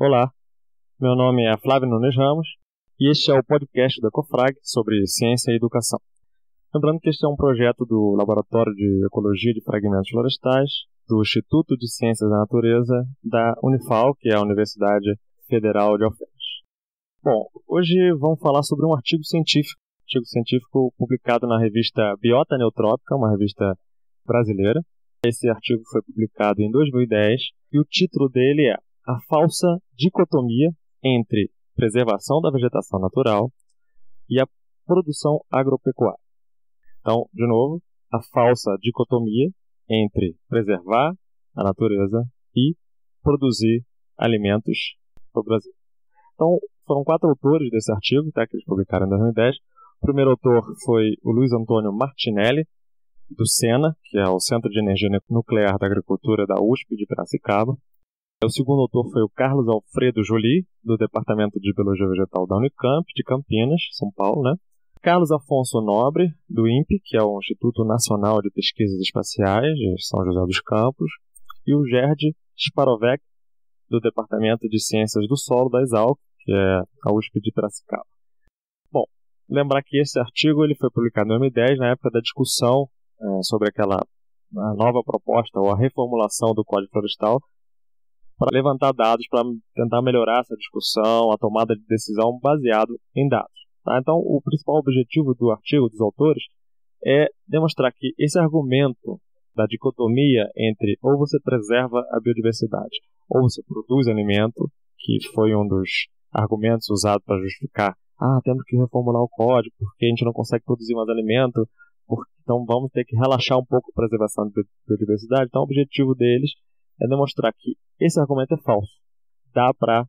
Olá, meu nome é Flávio Nunes Ramos e este é o podcast da Ecofrag sobre ciência e educação. Lembrando que este é um projeto do Laboratório de Ecologia de Fragmentos Florestais, do Instituto de Ciências da Natureza da Unifal, que é a Universidade Federal de Alfenas. Bom, hoje vamos falar sobre um artigo científico publicado na revista Biota Neotrópica, uma revista brasileira. Esse artigo foi publicado em 2010 e o título dele é A Falsa Dicotomia entre Preservação da Vegetação Natural e a Produção Agropecuária. Então, de novo, a falsa dicotomia entre preservar a natureza e produzir alimentos para o Brasil. Então, foram 4 autores desse artigo, que eles publicaram em 2010. O primeiro autor foi o Luiz Antônio Martinelli, do SENA, que é o Centro de Energia Nuclear da Agricultura da USP de Piracicaba. O segundo autor foi o Carlos Alfredo Joly, do Departamento de Biologia Vegetal da Unicamp, de Campinas, São Paulo, né? Carlos Afonso Nobre, do INPE, que é o Instituto Nacional de Pesquisas Espaciais de São José dos Campos, e o Gerd Sparovec, do Departamento de Ciências do Solo da Exalc, que é a USP de Piracicaba. Bom, lembrar que esse artigo ele foi publicado em 2010, na época da discussão sobre a nova proposta ou a reformulação do Código Florestal, para levantar dados, para tentar melhorar essa discussão, a tomada de decisão baseado em dados. Tá? Então, o principal objetivo do artigo dos autores é demonstrar que esse argumento da dicotomia entre ou você preserva a biodiversidade ou você produz alimento, que foi um dos argumentos usados para justificar temos que reformular o código porque a gente não consegue produzir mais alimento, então vamos ter que relaxar um pouco a preservação da biodiversidade. Então, o objetivo deles é demonstrar que esse argumento é falso. Dá para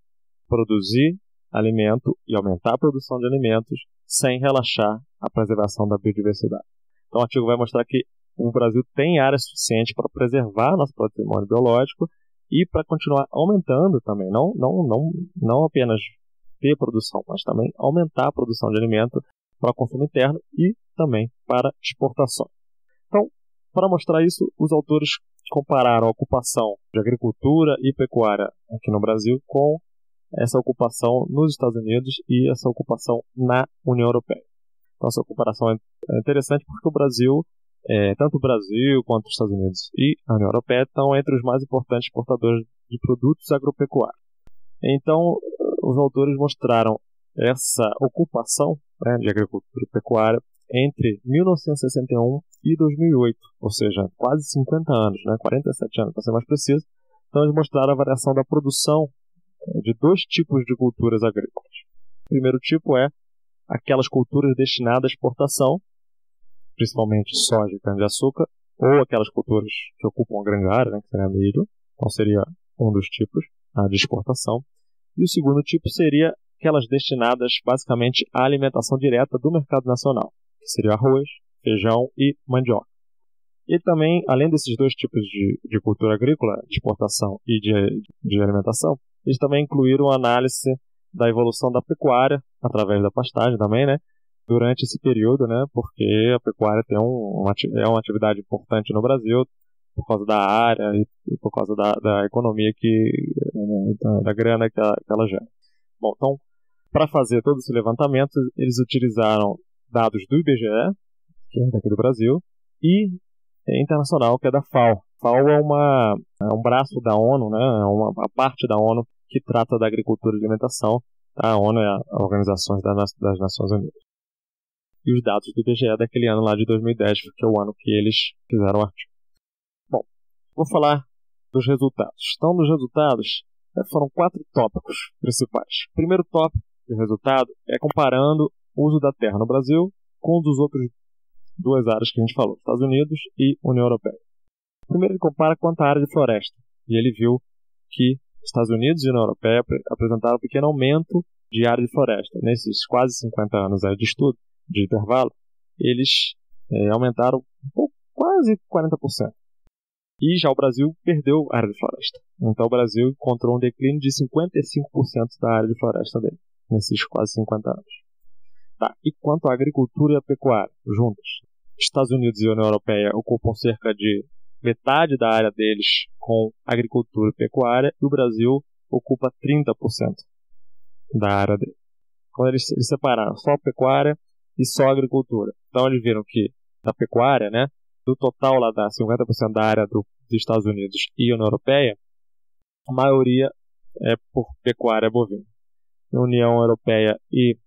produzir alimento e aumentar a produção de alimentos sem relaxar a preservação da biodiversidade. Então, o artigo vai mostrar que o Brasil tem área suficiente para preservar nosso patrimônio biológico e para continuar aumentando também, não apenas ter produção, mas também aumentar a produção de alimento para o consumo interno e também para exportação. Então, para mostrar isso, os autores compararam a ocupação de agricultura e pecuária aqui no Brasil com essa ocupação nos Estados Unidos e essa ocupação na União Europeia. Então, essa comparação é interessante porque o Brasil, tanto o Brasil quanto os Estados Unidos e a União Europeia estão entre os mais importantes exportadores de produtos agropecuários. Então, os autores mostraram essa ocupação de agricultura e pecuária entre 1961 e 2008, ou seja, quase 50 anos, 47 anos para ser mais preciso. Então, eles mostraram a variação da produção de 2 tipos de culturas agrícolas. O primeiro tipo é aquelas culturas destinadas à exportação, principalmente soja e cana-de-açúcar, ou aquelas culturas que ocupam a grande área, que seria milho, então seria um dos tipos de exportação. E o segundo tipo seria aquelas destinadas basicamente à alimentação direta do mercado nacional, que seria arroz, feijão e mandioca. E também, além desses 2 tipos de cultura agrícola, de exportação e de alimentação, eles também incluíram a análise da evolução da pecuária, através da pastagem também, durante esse período, porque a pecuária é uma atividade importante no Brasil, por causa da área e por causa da economia, da grana que ela gera. Bom, então, para fazer todo esse levantamento, eles utilizaram dados do IBGE, que é daqui do Brasil, e internacional, que é da FAO. FAO é um braço da ONU, é uma parte da ONU que trata da agricultura e alimentação. A ONU é a Organização das Nações Unidas. E os dados do IBGE daquele ano lá de 2010, que é o ano que eles fizeram o artigo. Bom, vou falar dos resultados. Então, nos resultados, foram 4 tópicos principais. O primeiro tópico de resultado é comparando o uso da terra no Brasil com os outros 2 áreas que a gente falou, Estados Unidos e União Europeia. Primeiro, ele compara quanto à área de floresta. E ele viu que Estados Unidos e União Europeia apresentaram um pequeno aumento de área de floresta. Nesses quase 50 anos de estudo, de intervalo, eles aumentaram quase 40%. E já o Brasil perdeu a área de floresta. Então o Brasil encontrou um declínio de 55% da área de floresta dele, nesses quase 50 anos. E quanto à agricultura e à pecuária, juntas, Estados Unidos e a União Europeia ocupam cerca de metade da área deles com agricultura e pecuária, e o Brasil ocupa 30% da área dele. Quando eles separaram só a pecuária e só a agricultura. Então eles viram que da pecuária, né, do total lá da 50% da área dos Estados Unidos e União Europeia, a maioria é por pecuária bovina. A União Europeia e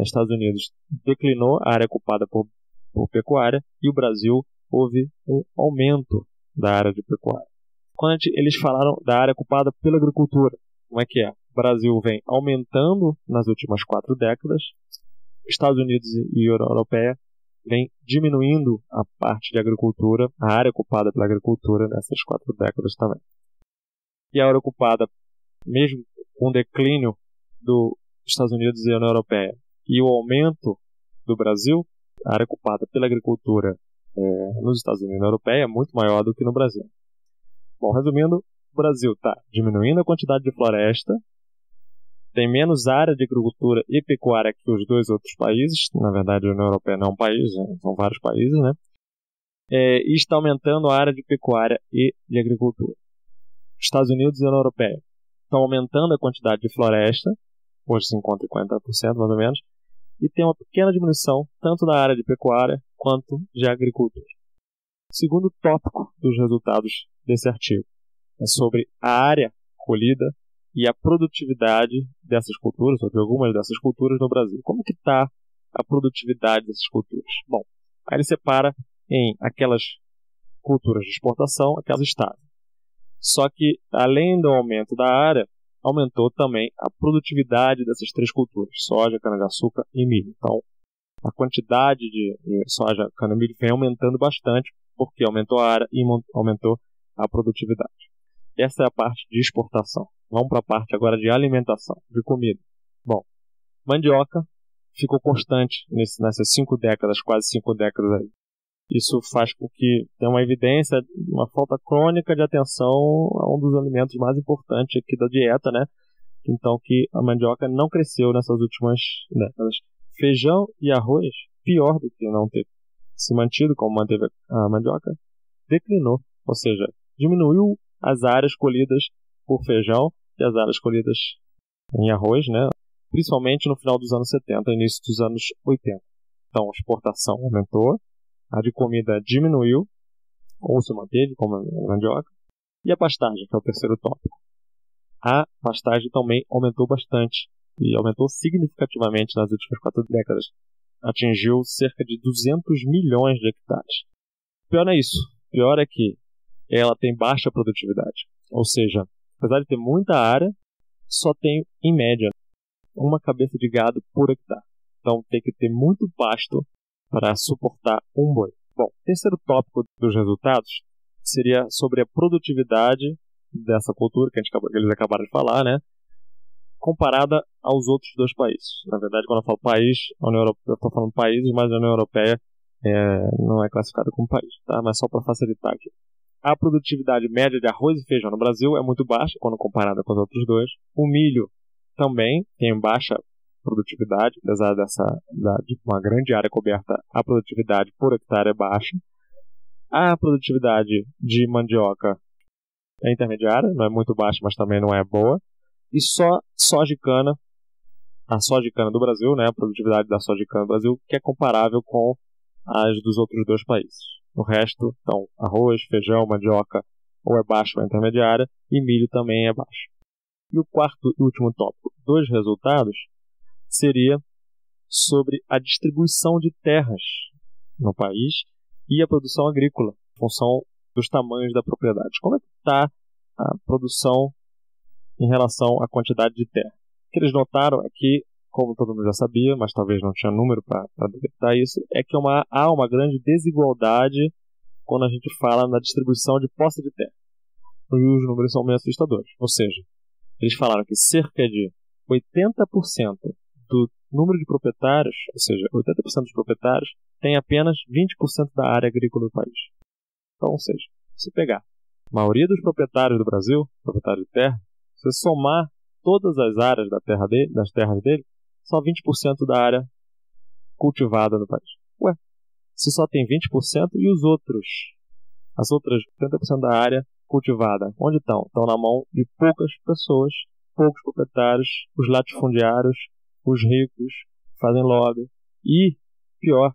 Estados Unidos declinou a área ocupada por pecuária e o Brasil houve um aumento da área de pecuária. Quando eles falaram da área ocupada pela agricultura, como é que é? O Brasil vem aumentando nas últimas 4 décadas, Estados Unidos e União Europeia vem diminuindo a parte de agricultura, a área ocupada pela agricultura nessas 4 décadas também. E a área ocupada, mesmo com o declínio dos Estados Unidos e União Europeia e o aumento do Brasil, a área ocupada pela agricultura nos Estados Unidos e União Europeia é muito maior do que no Brasil. Bom, resumindo, o Brasil está diminuindo a quantidade de floresta, tem menos área de agricultura e pecuária que os 2 outros países. Na verdade, a União Europeia não é um país, são vários países, né? E está aumentando a área de pecuária e de agricultura. Estados Unidos e União Europeia estão aumentando a quantidade de floresta, hoje se encontra em 40% mais ou menos, e tem uma pequena diminuição tanto da área de pecuária quanto de agricultura. O segundo tópico dos resultados desse artigo é sobre a área colhida e a produtividade dessas culturas, ou de algumas dessas culturas no Brasil. Como que está a produtividade dessas culturas? Bom, aí ele separa em aquelas culturas de exportação, aquelas estáveis. Só que, além do aumento da área, aumentou também a produtividade dessas 3 culturas, soja, cana-de-açúcar e milho. Então, a quantidade de soja, cana e milho vem aumentando bastante, porque aumentou a área e aumentou a produtividade. Essa é a parte de exportação. Vamos para a parte agora de alimentação, de comida. Bom, mandioca ficou constante nessas 5 décadas, quase 5 décadas aí. Isso faz com que tenha uma evidência, uma falta crônica de atenção a um dos alimentos mais importantes aqui da dieta, né? Então, que a mandioca não cresceu nessas últimas décadas. Feijão e arroz, pior do que não ter se mantido como manteve a mandioca, declinou, ou seja, diminuiu as áreas colhidas por feijão e as áreas colhidas em arroz, né? Principalmente no final dos anos 70 e início dos anos 80. Então, a exportação aumentou, a de comida diminuiu, ou se manteve, como a mandioca, e a pastagem, que é o terceiro tópico. A pastagem também aumentou bastante, e aumentou significativamente nas últimas 4 décadas. Atingiu cerca de 200 milhões de hectares. Pior não é isso. Pior é que ela tem baixa produtividade. Ou seja, apesar de ter muita área, só tem, em média, uma cabeça de gado por hectare. Então tem que ter muito pasto para suportar um boi. Bom, o terceiro tópico dos resultados seria sobre a produtividade dessa cultura, que eles acabaram de falar, né? Comparada aos outros 2 países. Na verdade, quando eu falo país, eu estou falando países, mas a União Europeia não é classificada como país, tá? Mas só para facilitar aqui. A produtividade média de arroz e feijão no Brasil é muito baixa quando comparada com os outros 2. O milho também tem baixa produtividade, apesar de uma grande área coberta, a produtividade por hectare é baixa. A produtividade de mandioca é intermediária, não é muito baixa, mas também não é boa. E só soja e cana, a soja e cana do Brasil, né, a produtividade da soja e cana do Brasil, que é comparável com as dos outros 2 países. O resto, então, arroz, feijão, mandioca, ou é baixa ou é intermediária, e milho também é baixo. E o quarto e último tópico dos resultados seria sobre a distribuição de terras no país e a produção agrícola, em função dos tamanhos da propriedade. Como é que está a produção em relação à quantidade de terra? O que eles notaram é que, como todo mundo já sabia, mas talvez não tinha número para detectar isso, é que há uma grande desigualdade quando a gente fala na distribuição de posse de terra. E os números são meio assustadores. Ou seja, eles falaram que cerca de 80% do número de proprietários, ou seja, 80% dos proprietários, tem apenas 20% da área agrícola do país. Então, ou seja, se pegar a maioria dos proprietários do Brasil, proprietários de terra, se você somar todas as áreas das terras dele, só 20% da área cultivada no país. Ué, se só tem 20% e as outras 80% da área cultivada, onde estão? Estão na mão de poucas pessoas poucos proprietários, os latifundiários, os ricos, fazem lobby. E, pior,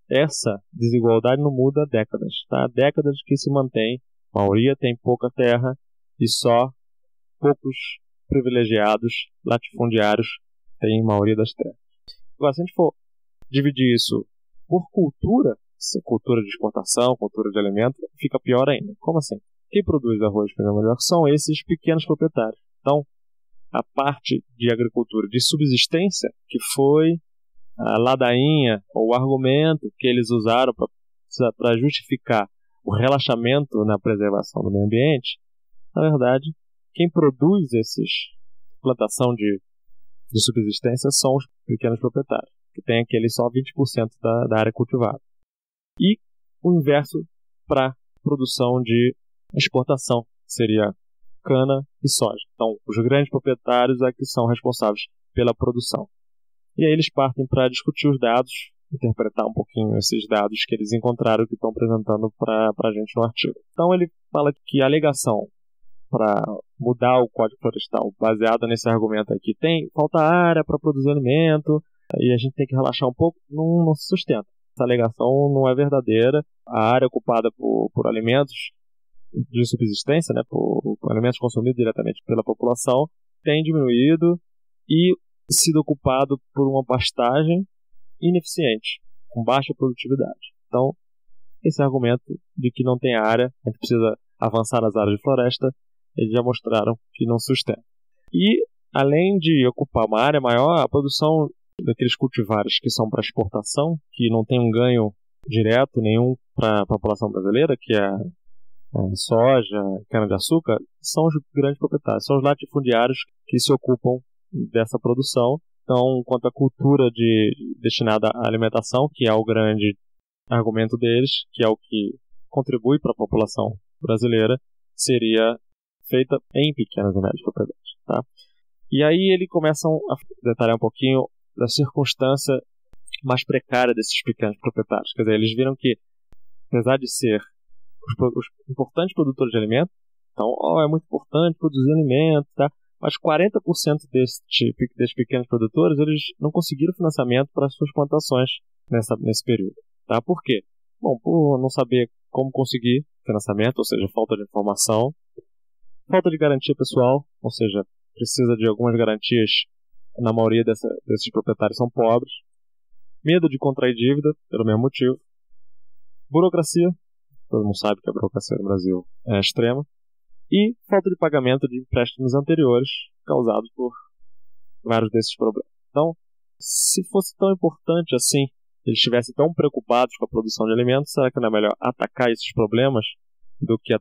essa desigualdade não muda há décadas. Tá? Há décadas que se mantém. A maioria tem pouca terra e só poucos privilegiados, latifundiários, têm a maioria das terras. Agora, se a gente for dividir isso por cultura, cultura de exportação, cultura de alimento, fica pior ainda. Como assim? Quem produz arroz de melhor são esses pequenos proprietários. Então, a parte de agricultura de subsistência, que foi a ladainha ou o argumento que eles usaram para justificar o relaxamento na preservação do meio ambiente, na verdade, quem produz plantação de subsistência são os pequenos proprietários, que tem aquele só 20% da área cultivada. E o inverso para produção de exportação, que seria cana e soja. Então, os grandes proprietários é que são responsáveis pela produção. E aí eles partem para discutir os dados, interpretar um pouquinho esses dados que eles encontraram, que estão apresentando para a gente no artigo. Então ele fala que a alegação para mudar o Código Florestal, baseada nesse argumento aqui, falta área para produzir alimento e a gente tem que relaxar um pouco, não se sustenta. Essa alegação não é verdadeira. A área ocupada por alimentos de subsistência, né, por alimentos consumidos diretamente pela população, tem diminuído e sido ocupado por uma pastagem ineficiente, com baixa produtividade. Então, esse argumento de que não tem área, a gente precisa avançar nas áreas de floresta, eles já mostraram que não sustenta. E, além de ocupar uma área maior, a produção daqueles cultivares que são para exportação, que não tem um ganho direto nenhum para a população brasileira, que é soja, cana-de-açúcar, são os grandes proprietários, são os latifundiários que se ocupam dessa produção. Então, quanto à cultura destinada à alimentação, que é o grande argumento deles, que é o que contribui para a população brasileira, seria feita em pequenas e médias propriedades. Tá? E aí eles começam a detalhar um pouquinho da circunstância mais precária desses pequenos proprietários. Quer dizer, eles viram que, apesar de ser os importantes produtores de alimento, então é muito importante produzir alimento, tá? Mas 40% desses pequenos produtores eles não conseguiram financiamento para suas plantações nesse período. Tá? Por quê? Bom, por não saber como conseguir financiamento, ou seja, falta de informação, falta de garantia pessoal, ou seja, precisa de algumas garantias, na maioria desses proprietários são pobres, medo de contrair dívida, pelo mesmo motivo, burocracia, todo mundo sabe que a burocracia no Brasil é extrema, e falta de pagamento de empréstimos anteriores causados por vários desses problemas. Então, se fosse tão importante assim, eles estivessem tão preocupados com a produção de alimentos, será que não é melhor atacar esses problemas do que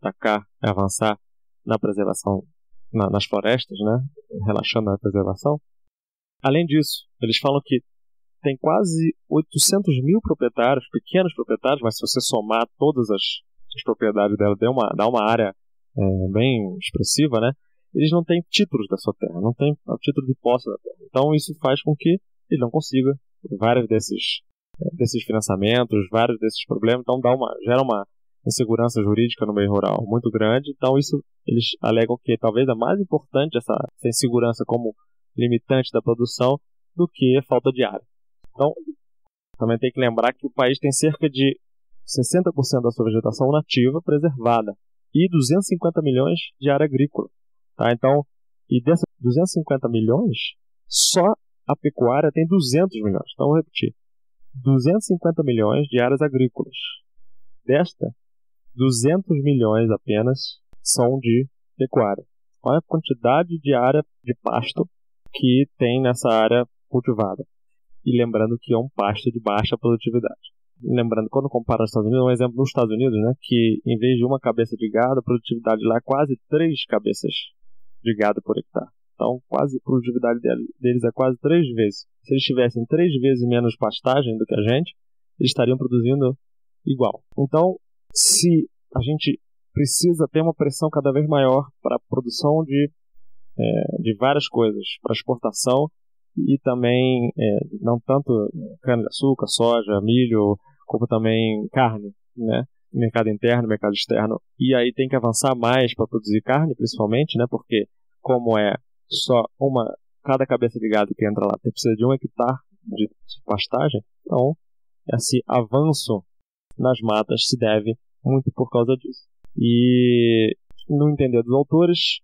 avançar na preservação nas florestas, né? Relaxando na preservação? Além disso, eles falam que tem quase 800 mil proprietários, pequenos proprietários, mas se você somar todas as propriedades dela, dá uma área bem expressiva, né? Eles não têm títulos da sua terra, não têm o título de posse da terra. Então isso faz com que ele não consiga vários desses financiamentos, vários desses problemas. Então gera uma insegurança jurídica no meio rural muito grande. Então isso eles alegam que talvez é mais importante essa insegurança como limitante da produção do que a falta de área. Então também tem que lembrar que o país tem cerca de 60% da sua vegetação nativa preservada e 250 milhões de área agrícola. Tá? Então, e dessas 250 milhões, só a pecuária tem 200 milhões. Então, vou repetir. 250 milhões de áreas agrícolas. Desta, 200 milhões apenas são de pecuária. Olha a quantidade de área de pasto que tem nessa área cultivada. E lembrando que é um pasto de baixa produtividade. Lembrando, quando compara os Estados Unidos, um exemplo nos Estados Unidos, né, que em vez de uma cabeça de gado, a produtividade lá é quase 3 cabeças de gado por hectare. Então, a produtividade deles é quase 3 vezes. Se eles tivessem 3 vezes menos pastagem do que a gente, eles estariam produzindo igual. Então, se a gente precisa ter uma pressão cada vez maior para a produção de várias coisas, para exportação, e também não tanto cana-de-açúcar, soja, milho, como também carne, né? Mercado interno, mercado externo. E aí tem que avançar mais para produzir carne, principalmente, né? Porque como é cada cabeça de gado que entra lá precisa de 1 hectare de pastagem. Então, esse avanço nas matas se deve muito por causa disso. E, no entender dos autores,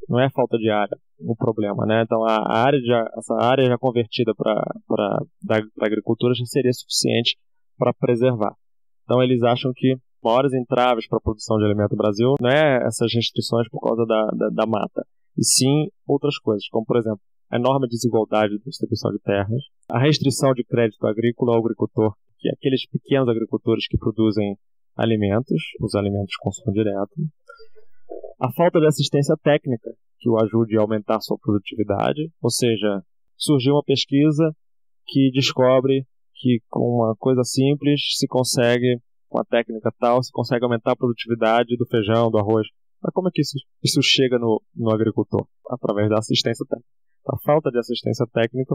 não é falta de área o problema, né? Então, essa área já convertida para a agricultura já seria suficiente para preservar. Então, eles acham que maiores entraves para a produção de alimento no Brasil não é essas restrições por causa da mata, e sim outras coisas, como, por exemplo, a enorme desigualdade de distribuição de terras, a restrição de crédito agrícola ao agricultor, que é aqueles pequenos agricultores que produzem alimentos, os alimentos de consumo direto, a falta de assistência técnica que o ajude a aumentar sua produtividade, ou seja, surgiu uma pesquisa que descobre que com uma coisa simples se consegue, com a técnica tal, se consegue aumentar a produtividade do feijão, do arroz. Mas como é que isso chega no agricultor? Através da assistência técnica. A falta de assistência técnica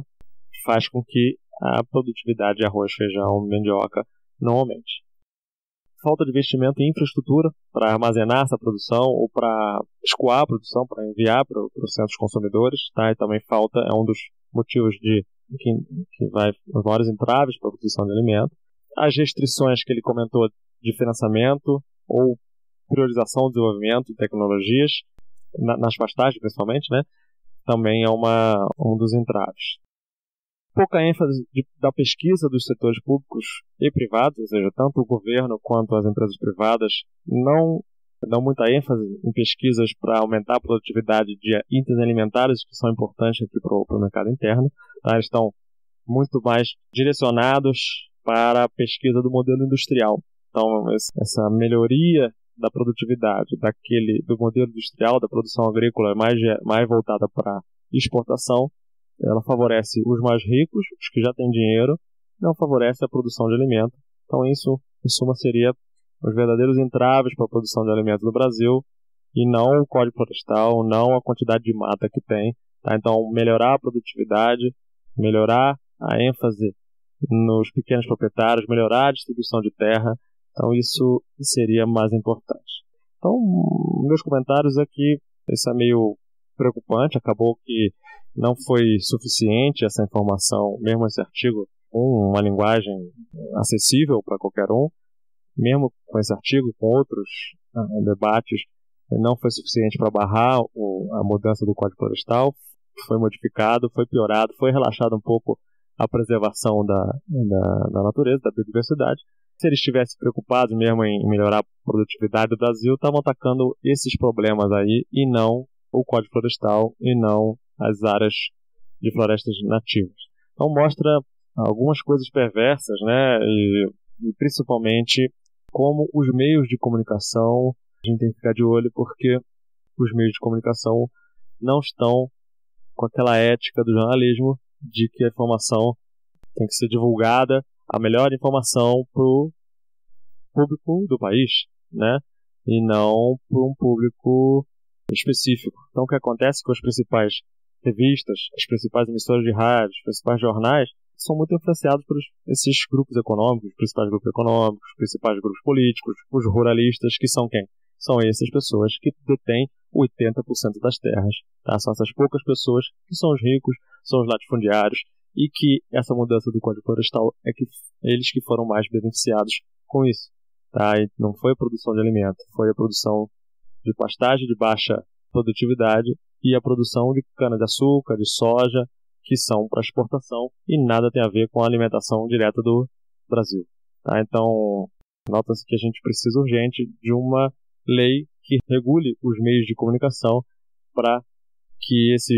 faz com que a produtividade de arroz, feijão, mandioca não aumente. Falta de investimento em infraestrutura para armazenar essa produção ou para escoar a produção, para enviar para os centros consumidores, tá? E também é um dos motivos que vai os maiores entraves para a produção de alimento. As restrições que ele comentou de financiamento ou priorização do desenvolvimento de tecnologias, nas pastagens principalmente, né? Também é um dos entraves. Pouca ênfase da pesquisa dos setores públicos e privados, ou seja, tanto o governo quanto as empresas privadas, não dão muita ênfase em pesquisas para aumentar a produtividade de itens alimentares que são importantes aqui para o mercado interno. Tá? Eles estão muito mais direcionados para a pesquisa do modelo industrial. Então, essa melhoria da produtividade do modelo industrial, da produção agrícola mais voltada para exportação, ela favorece os mais ricos, os que já têm dinheiro, não favorece a produção de alimento. Então isso, em suma, seria os verdadeiros entraves para a produção de alimentos no Brasil, e não o Código Florestal, não a quantidade de mata que tem. Tá? Então, melhorar a produtividade, melhorar a ênfase nos pequenos proprietários, melhorar a distribuição de terra, então isso seria mais importante. Então, meus comentários aqui, isso é meio preocupante, acabou que não foi suficiente essa informação, mesmo esse artigo, com uma linguagem acessível para qualquer um, mesmo com esse artigo e com outros debates, não foi suficiente para barrar a mudança do Código Florestal, foi modificado, foi piorado, foi relaxado um pouco a preservação da natureza, da biodiversidade. Se eles estivessem preocupados mesmo em melhorar a produtividade do Brasil, estavam atacando esses problemas aí, e não o Código Florestal, e não as áreas de florestas nativas. Então mostra algumas coisas perversas, né? E principalmente como os meios de comunicação, a gente tem que ficar de olho, porque os meios de comunicação não estão com aquela ética do jornalismo de que a informação tem que ser divulgada, a melhor informação para o público do país, né? E não para um público específico. Então o que acontece com as principais revistas, as principais emissoras de rádio, os principais jornais, são muito influenciados por esses grupos econômicos, os principais grupos econômicos, os principais grupos políticos, os ruralistas, que são quem? São essas pessoas que detêm 80% das terras. Tá? São essas poucas pessoas que são os ricos, são os latifundiários, e que essa mudança do Código Florestal é que eles que foram mais beneficiados com isso. Tá? E não foi a produção de alimento, foi a produção de pastagem de baixa produtividade e a produção de cana-de-açúcar, de soja, que são para exportação e nada tem a ver com a alimentação direta do Brasil. Tá? Então, nota-se que a gente precisa urgente de uma lei que regule os meios de comunicação para que esse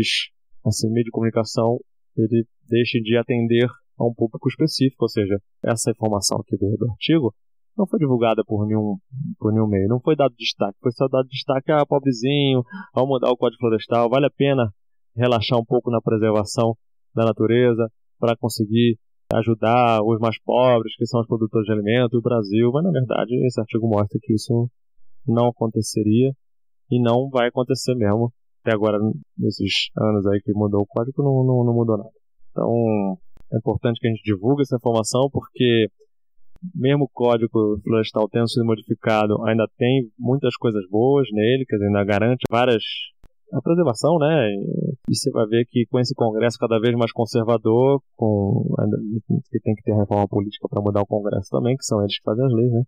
meio de comunicação ele deixe de atender a um público específico, ou seja, essa informação aqui do artigo não foi divulgada por nenhum meio, não foi dado destaque, foi só dado destaque a pobrezinho, vamos mudar o Código Florestal, vale a pena relaxar um pouco na preservação da natureza para conseguir ajudar os mais pobres, que são os produtores de alimento, e o Brasil, mas na verdade esse artigo mostra que isso não aconteceria e não vai acontecer mesmo. Até agora, nesses anos aí que mudou o código, não mudou nada. Então, é importante que a gente divulgue essa informação, porque mesmo o Código Florestal tendo sido modificado, ainda tem muitas coisas boas nele, quer dizer, ainda garante a preservação, né? E você vai ver que com esse Congresso cada vez mais conservador, que tem que ter reforma política para mudar o Congresso também, que são eles que fazem as leis, né?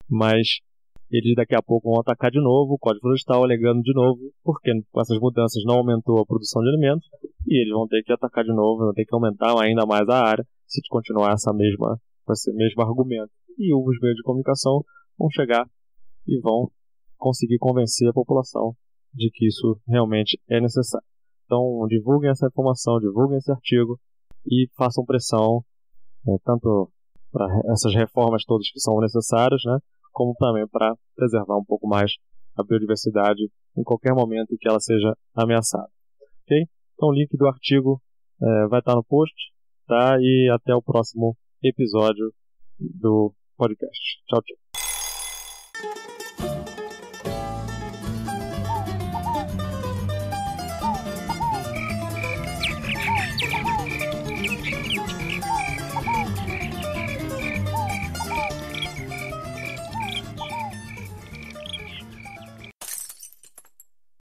Mas eles daqui a pouco vão atacar de novo o Código Florestal, alegando de novo, porque com essas mudanças não aumentou a produção de alimentos, e eles vão ter que atacar de novo, vão ter que aumentar ainda mais a área, se continuar com esse mesmo argumento. E os meios de comunicação vão chegar e vão conseguir convencer a população de que isso realmente é necessário. Então, divulguem essa informação, divulguem esse artigo e façam pressão, tanto para essas reformas todas que são necessárias, né, como também para preservar um pouco mais a biodiversidade em qualquer momento em que ela seja ameaçada. Ok? Então, o link do artigo vai estar no post, tá? E até o próximo episódio do podcast. Tchau, tchau.